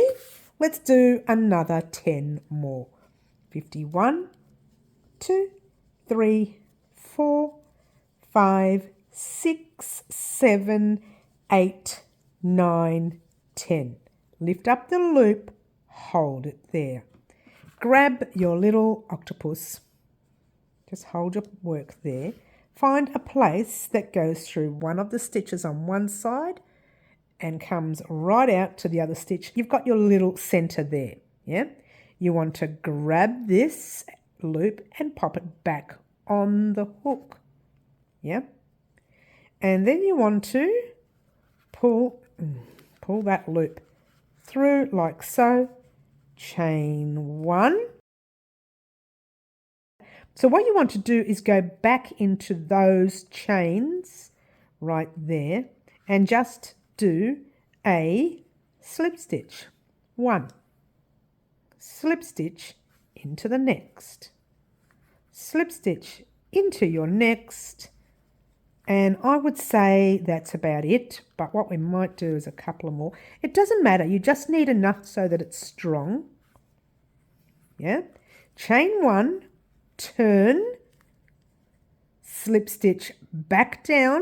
Speaker 1: Let's do another 10 more. 51, 2, 3, 4, 5, 6, 7, 8, 9, 10. lift up the loop, hold it there. Grab your little octopus, just hold your work there. Find a place that goes through one of the stitches on one side and comes right out to the other stitch. You've got your little center there, yeah? You want to grab this loop and pop it back on the hook, yeah? And then you want to pull that loop through like so, chain one. So what you want to do is go back into those chains right there and just do a slip stitch. One, slip stitch into the next, slip stitch into your next, and I would say that's about it, but what we might do is a couple more. It doesn't matter, you just need enough so that it's strong. Yeah, chain one, turn, slip stitch back down,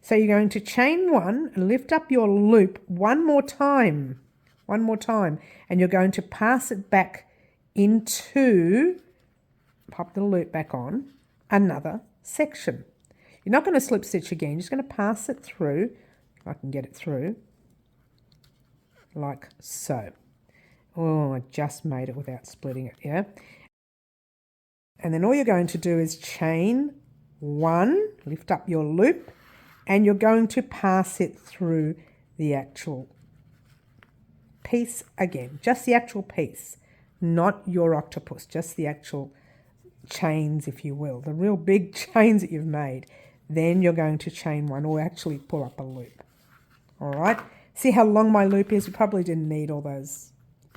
Speaker 1: so you're going to chain one, lift up your loop one more time, and you're going to pass it back into, pop the loop back on, another section. You're not going to slip stitch again, you're just going to pass it through, if I can get it through, like so. Oh, I just made it without splitting it, yeah? And then all you're going to do is chain one, lift up your loop, and you're going to pass it through the actual piece again, just the actual piece, not your octopus, just the actual chains, if you will, the real big chains that you've made. Then you're going to chain one, or actually pull up a loop. All right, see how long my loop is? We probably didn't need all those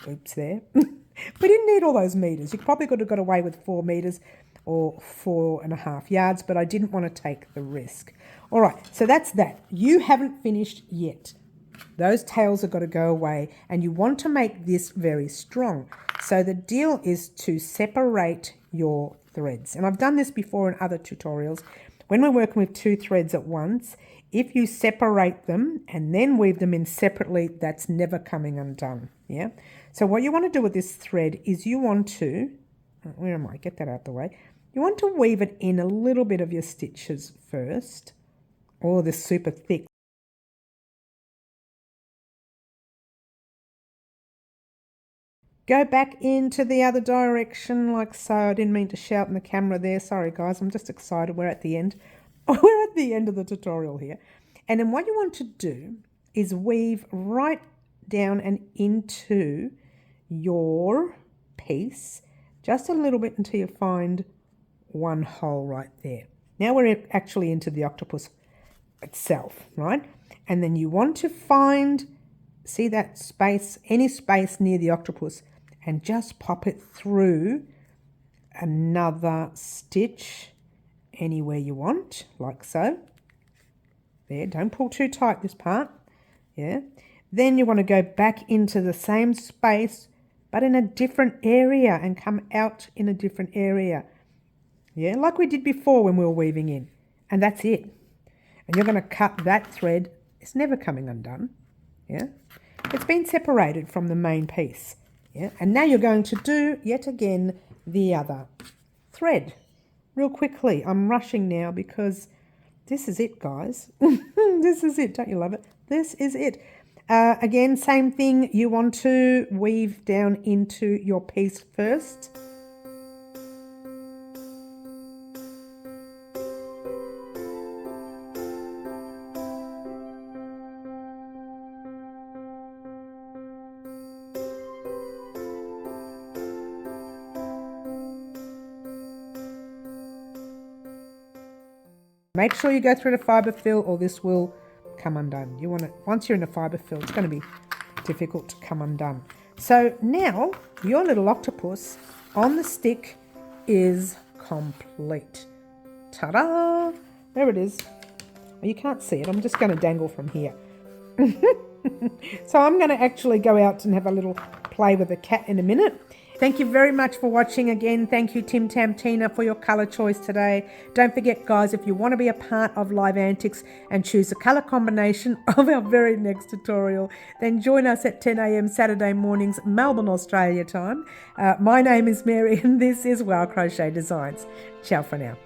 Speaker 1: loops there. We didn't need all those meters. You probably could have got away with 4 meters or 4.5 yards, but I didn't want to take the risk. All right, so that's that. You haven't finished yet. Those tails have got to go away, and you want to make this very strong. So the deal is to separate your threads. And I've done this before in other tutorials. When we're working with 2 threads at once, if you separate them and then weave them in separately, that's never coming undone, yeah? So what you want to do with this thread is you want to, where am I? Get that out the way. You want to weave it in a little bit of your stitches first. Oh, this super thick. Go back into the other direction like so. I didn't mean to shout in the camera there. Sorry guys, I'm just excited. We're at the end. We're at the end of the tutorial here. And then what you want to do is weave right down and into your piece, just a little bit until you find one hole right there. Now we're actually into the octopus itself, right? And then you want to find, see that space, any space near the octopus, and just pop it through another stitch anywhere you want, like so. There, don't pull too tight this part, yeah. Then you want to go back into the same space, but in a different area, and come out in a different area, yeah, like we did before when we were weaving in. And that's it. And you're going to cut that thread. It's never coming undone, yeah. It's been separated from the main piece, yeah. And now you're going to do, yet again, the other thread. Real quickly, I'm rushing now because this is it, guys. This is it. Don't you love it? This is it. Again, same thing. You want to weave down into your piece first. Make sure you go through the fibre fill or this will come undone. You want it, once you're in a fibre fill, it's going to be difficult to come undone. So now your little octopus on the stick is complete. Ta-da! There it is. You can't see it. I'm just going to dangle from here. So I'm going to actually go out and have a little play with the cat in a minute. Thank you very much for watching again. Thank you, Tim Tam Tina, for your colour choice today. Don't forget, guys, if you want to be a part of Live Antics and choose the colour combination of our very next tutorial, then join us at 10 a.m. Saturday mornings, Melbourne, Australia time. My name is Mary and this is Wow Crochet Designs. Ciao for now.